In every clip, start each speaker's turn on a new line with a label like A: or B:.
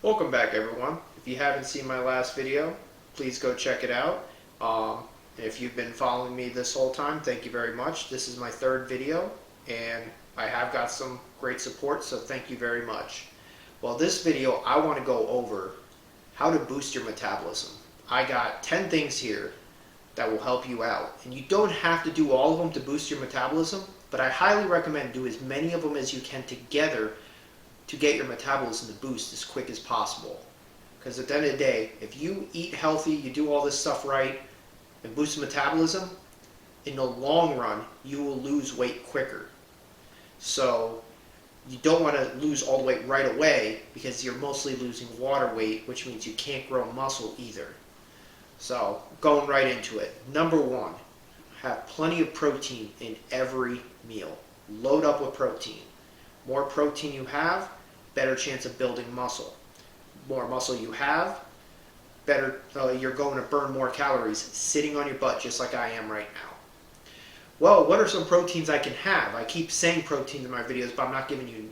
A: Welcome back, everyone. If you haven't seen my last video, please go check it out. If you've been following me this whole time, thank you very much. This is my third video and I have got some great support, so thank you very much. Well, this video I want to go over how to boost your metabolism. I got 10 things here that will help you out, and you don't have to do all of them to boost your metabolism, but I highly recommend do as many of them as you can together to get your metabolism to boost as quick as possible. Because at the end of the day, if you eat healthy, you do all this stuff right, and boost metabolism, in the long run, you will lose weight quicker. So you don't want to lose all the weight right away because you're mostly losing water weight, which means you can't grow muscle either. So going right into it. Number one, have plenty of protein in every meal. Load up with protein. More protein you have, better chance of building muscle. More muscle you have, better you're going to burn more calories sitting on your butt just like I am right now. Well, what are some proteins I can have? I keep saying proteins in my videos, but I'm not giving you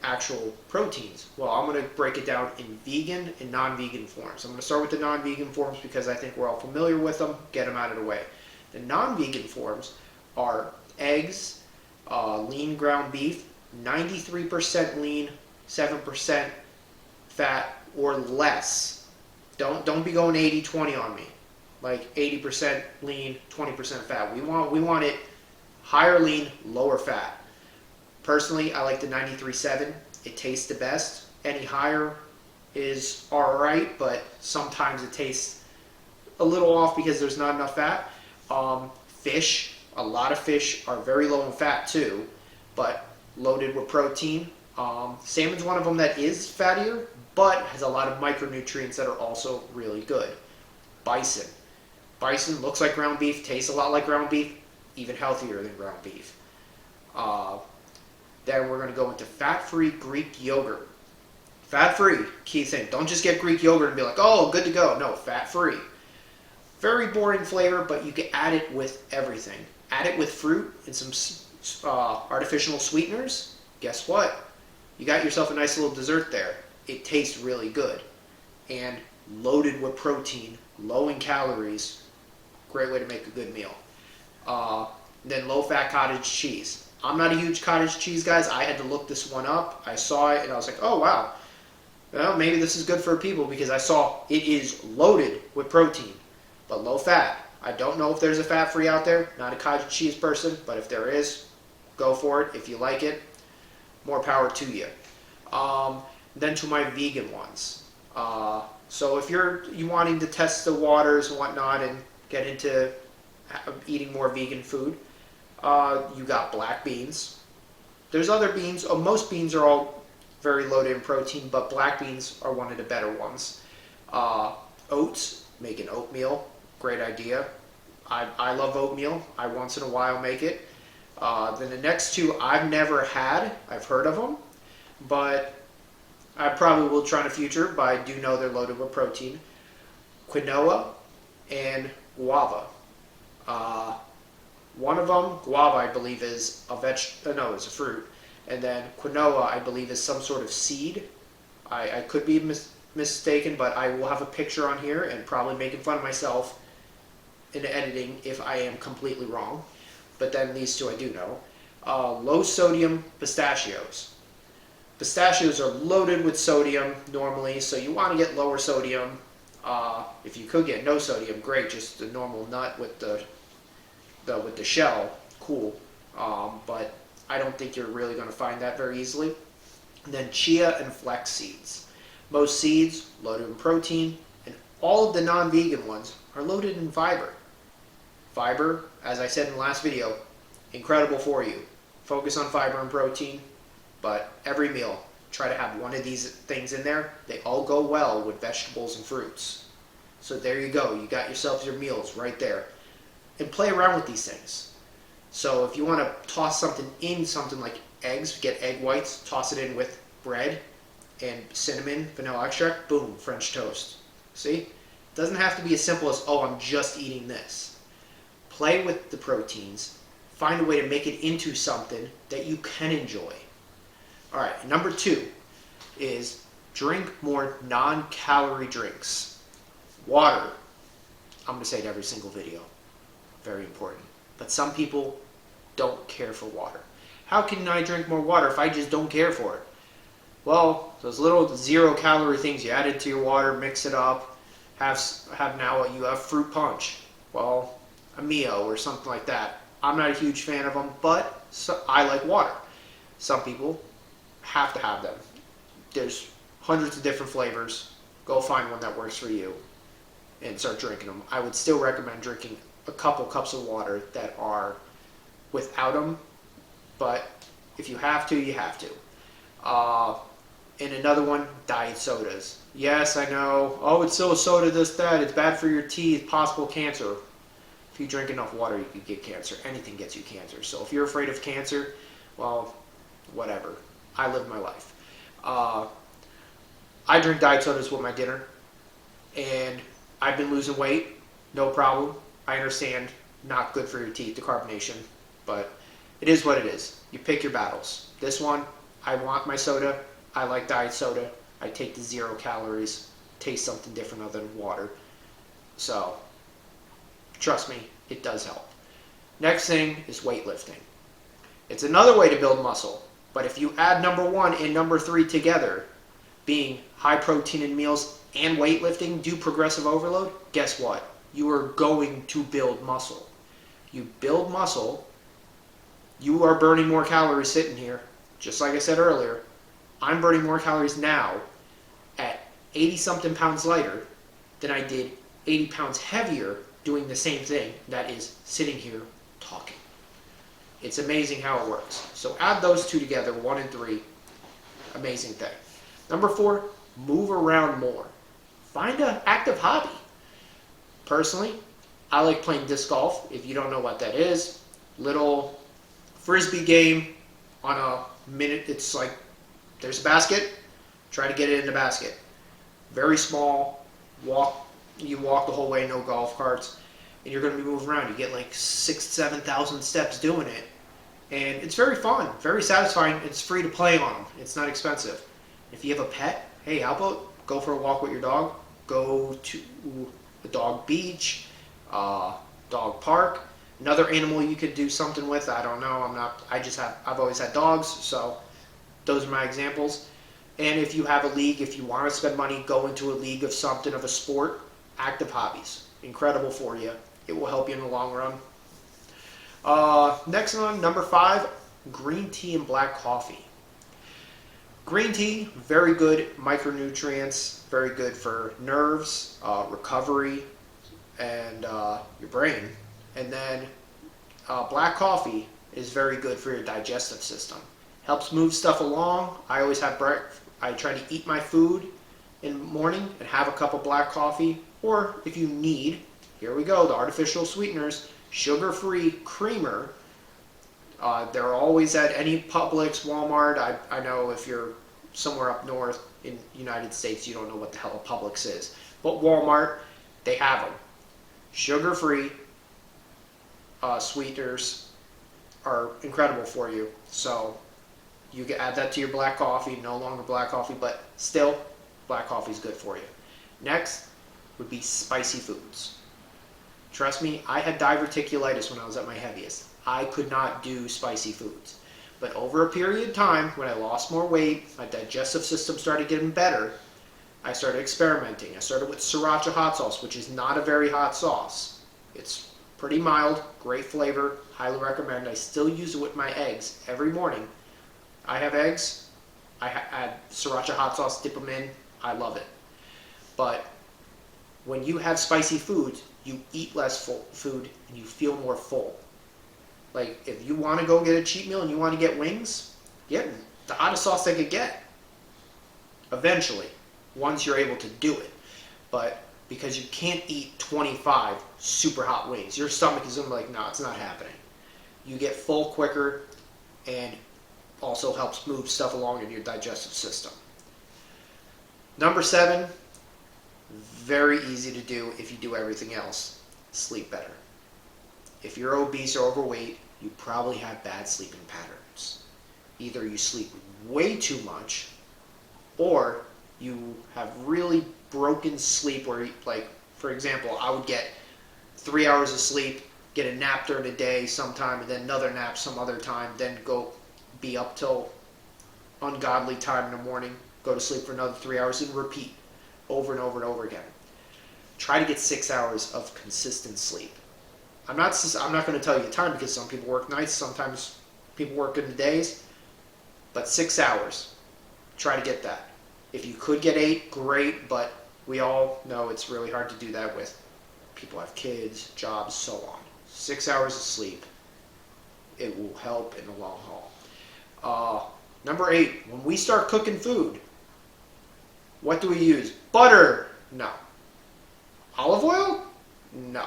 A: actual proteins. Well, I'm going to break it down in vegan and non-vegan forms. I'm going to start with the non-vegan forms because I think we're all familiar with them. Get them out of the way. The non-vegan forms are eggs, lean ground beef, 93% lean, 7% fat or less. Don't be going 80-20 on me. Like 80% lean, 20% fat. We want it higher lean, lower fat. Personally, I like the 93.7. It tastes the best. Any higher is alright, but sometimes it tastes a little off because there's not enough fat. Fish, a lot of fish are very low in fat too, but loaded with protein. Salmon's one of them that is fattier, but has a lot of micronutrients that are also really good. Bison. Bison looks like ground beef, tastes a lot like ground beef, even healthier than ground beef. Then we're going to go into fat-free Greek yogurt. Fat-free, key thing. Don't just get Greek yogurt and be like, oh, good to go. No, fat-free. Very boring flavor, but you can add it with everything. Add it with fruit and some artificial sweeteners. Guess what? You got yourself a nice little dessert there. It tastes really good. And loaded with protein, low in calories. Great way to make a good meal. Then low-fat cottage cheese. I'm not a huge cottage cheese guy. I had to look this one up. I saw it and I was like, oh wow. Well, maybe this is good for people because I saw it is loaded with protein, but low fat. I don't know if there's a fat-free out there. Not a cottage cheese person, but if there is, go for it. If you like it, more power to you. Then to my vegan ones. So if you're wanting to test the waters and whatnot and get into eating more vegan food, you got black beans. There's other beans. Most beans are all very loaded in protein, but black beans are one of the better ones. Oats, make an oatmeal. Great idea. I love oatmeal. I once in a while make it. Then the next two I've never had. I've heard of them, but I probably will try in the future, but I do know they're loaded with protein. Quinoa and guava. One of them, guava, I believe is a it's a fruit. And then quinoa, I believe, is some sort of seed. I could be mistaken, but I will have a picture on here and probably making fun of myself in editing if I am completely wrong. But then these two I do know. Low sodium pistachios. Pistachios are loaded with sodium normally, so you want to get lower sodium. If you could get no sodium, great, just the normal nut with the shell, cool. But I don't think you're really going to find that very easily. And then chia and flax seeds. Most seeds loaded in protein, and all of the non-vegan ones are loaded in fiber. Fiber, as I said in the last video, incredible for you. Focus on fiber and protein, but every meal, try to have one of these things in there. They all go well with vegetables and fruits. So there you go. You got yourself your meals right there. And play around with these things. So if you want to toss something in, something like eggs, get egg whites, toss it in with bread and cinnamon, vanilla extract, boom, French toast. See? It doesn't have to be as simple as, oh, I'm just eating this. Play with the proteins. Find a way to make it into something that you can enjoy. All right, number two is Drink more non-calorie drinks. Water. I'm going to say it every single video. Very important. But some people don't care for water. How can I drink more water if I just don't care for it? Well, those little 0-calorie things, you add it to your water, mix it up, have now you have fruit punch. Well, a Mio or something like that. I'm not a huge fan of them, but I like water. Some people have to have them. There's hundreds of different flavors. Go find one that works for you and start drinking them. I would still recommend drinking a couple cups of water that are without them, but if you have to, you have to. And another one, diet sodas. Yes, I know. Oh, it's still a soda, this, that. It's bad for your teeth, possible cancer. If you drink enough water, you could get cancer. Anything gets you cancer. So if you're afraid of cancer, well, whatever. I live my life. I drink diet sodas with my dinner, and I've been losing weight, no problem. I understand, not good for your teeth, the carbonation, but it is what it is. You pick your battles. This one, I want my soda. I like diet soda. I take the 0 calories, taste something different other than water. So, trust me, it does help. Next thing is weightlifting. It's another way to build muscle, but if you add number 1 and number 3 together, being high protein in meals and weightlifting, do progressive overload, guess what? You are going to build muscle. You build muscle, you are burning more calories sitting here. Just like I said earlier, I'm burning more calories now at 80-something pounds lighter than I did 80 pounds heavier doing the same thing, that is sitting here talking. It's amazing how it works. So add those two together, 1 and 3, amazing thing. Number 4, move around more. Find an active hobby. Personally, I like playing disc golf. If you don't know what that is, little frisbee game on a minute. It's like there's a basket, try to get it in the basket. Very small, you walk the whole way, no golf carts, and you're going to be moving around. You get like 6,000-7,000 steps doing it, and it's very fun, very satisfying. It's free to play on them. It's not expensive. If you have a pet, hey, how about go for a walk with your dog? Go to a dog beach, dog park. Another animal you could do something with, I don't know, I've always had dogs, so those are my examples. And if you have a league, if you want to spend money, go into a league of something, of a sport. Active hobbies, incredible for you. It will help you in the long run. Next one, number 5, green tea and black coffee. Green tea, very good micronutrients, very good for nerves, recovery, and your brain. And then black coffee is very good for your digestive system. Helps move stuff along. I always have breakfast. I try to eat my food in the morning and have a cup of black coffee. Or if you need, here we go, the artificial sweeteners, sugar-free creamer. They're always at any Publix, Walmart. I know if you're somewhere up north in the United States, you don't know what the hell a Publix is. But Walmart, they have them. Sugar-free sweeteners are incredible for you. So you can add that to your black coffee. No longer black coffee, but still, black coffee is good for you. Next would be spicy foods. Trust me, I had diverticulitis when I was at my heaviest. I could not do spicy foods. But over a period of time, when I lost more weight, my digestive system started getting better, I started experimenting. I started with sriracha hot sauce, which is not a very hot sauce. It's pretty mild, great flavor, highly recommend. I still use it with my eggs every morning. I have eggs, I add sriracha hot sauce, dip them in, I love it. But when you have spicy foods, you eat less food and you feel more full. Like if you want to go get a cheat meal and you want to get wings, get the hottest sauce they could get. Eventually, once you're able to do it. But because you can't eat 25 super hot wings, your stomach is going to be like, no, it's not happening. You get full quicker and also helps move stuff along in your digestive system. Number 7, very easy to do if you do everything else. Sleep better. If you're obese or overweight, you probably have bad sleeping patterns. Either you sleep way too much or You have really broken sleep where, like, for example, I would get 3 hours of sleep, get a nap during the day sometime, and then another nap some other time, then go be up till ungodly time in the morning, go to sleep for another 3 hours, and repeat over and over and over again. Try to get 6 hours of consistent sleep. I'm not going to tell you the time because some people work nights, sometimes people work in the days, but 6 hours. Try to get that. If you could get 8, great, but we all know it's really hard to do that with people have kids, jobs, so on. 6 hours of sleep. It will help in the long haul. Number 8, when we start cooking food, what do we use? Butter? No. Olive oil? No.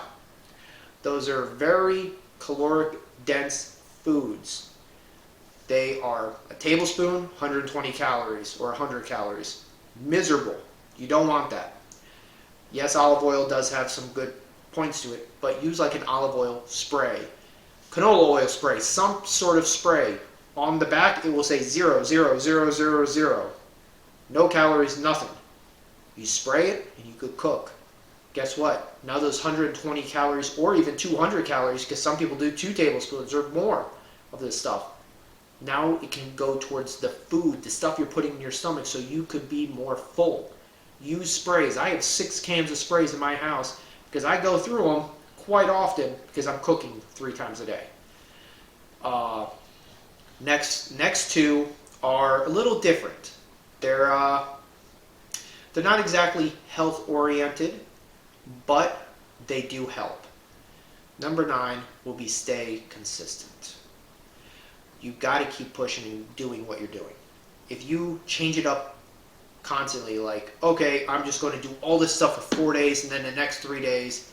A: Those are very caloric dense foods. They are a tablespoon, 120 calories or 100 calories. Miserable. You don't want that. Yes, olive oil does have some good points to it, but use like an olive oil spray. Canola oil spray, some sort of spray. On the back, it will say 0, 0, 0, 0, 0. No calories, nothing. You spray it and you could cook. Guess what? Now those 120 calories or even 200 calories, because some people do 2 tablespoons or more of this stuff, now it can go towards the food, the stuff you're putting in your stomach, so you could be more full. Use sprays. I have 6 cans of sprays in my house because I go through them quite often because I'm cooking 3 times a day. Next 2 are a little different. They're not exactly health oriented, but they do help. Number 9 will be stay consistent. You've got to keep pushing and doing what you're doing. If you change it up constantly, like, okay, I'm just going to do all this stuff for 4 days and then the next 3 days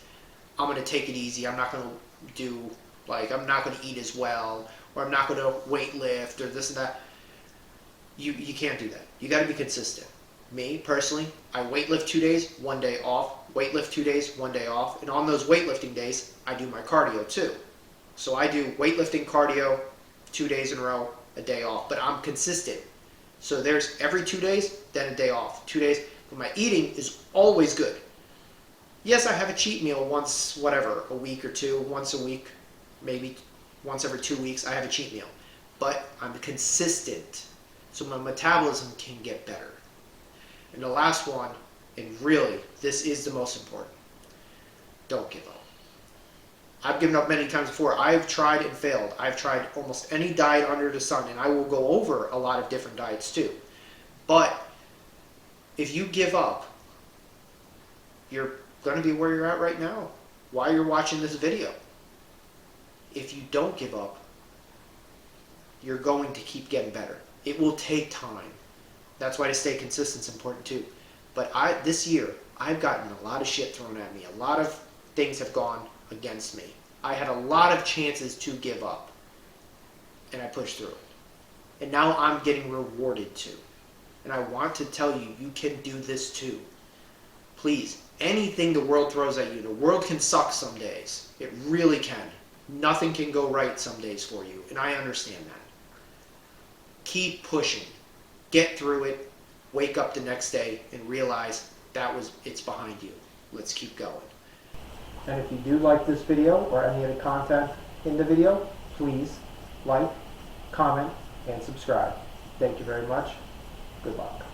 A: I'm going to take it easy. I'm not going to do, like, I'm not going to eat as well, or I'm not going to weight lift or this and that. You can't do that. You got to be consistent. Me, personally, I weight lift 2 days, 1 day off. Weight lift 2 days, 1 day off. And on those weightlifting days, I do my cardio too. So I do weightlifting, cardio, 2 days in a row, a day off. But I'm consistent. So there's every 2 days, then a day off. 2 days. But my eating is always good. Yes, I have a cheat meal once, whatever, a week or two, once a week, maybe once every 2 weeks, I have a cheat meal. But I'm consistent. So my metabolism can get better. And the last one, and really, this is the most important, don't give up. I've given up many times before. I've tried and failed. I've tried almost any diet under the sun, and I will go over a lot of different diets too. But if you give up, you're going to be where you're at right now while you're watching this video. If you don't give up, you're going to keep getting better. It will take time. That's why to stay consistent is important too. But this year, I've gotten a lot of shit thrown at me. A lot of things have gone against me. I had a lot of chances to give up, and I pushed through it. And now I'm getting rewarded too. And I want to tell you, you can do this too. Please, anything the world throws at you, the world can suck some days. It really can. Nothing can go right some days for you, and I understand that. Keep pushing. Get through it. Wake up the next day and realize it's behind you. Let's keep going. And if you do like this video or any of the content in the video, please like, comment, and subscribe. Thank you very much. Good luck.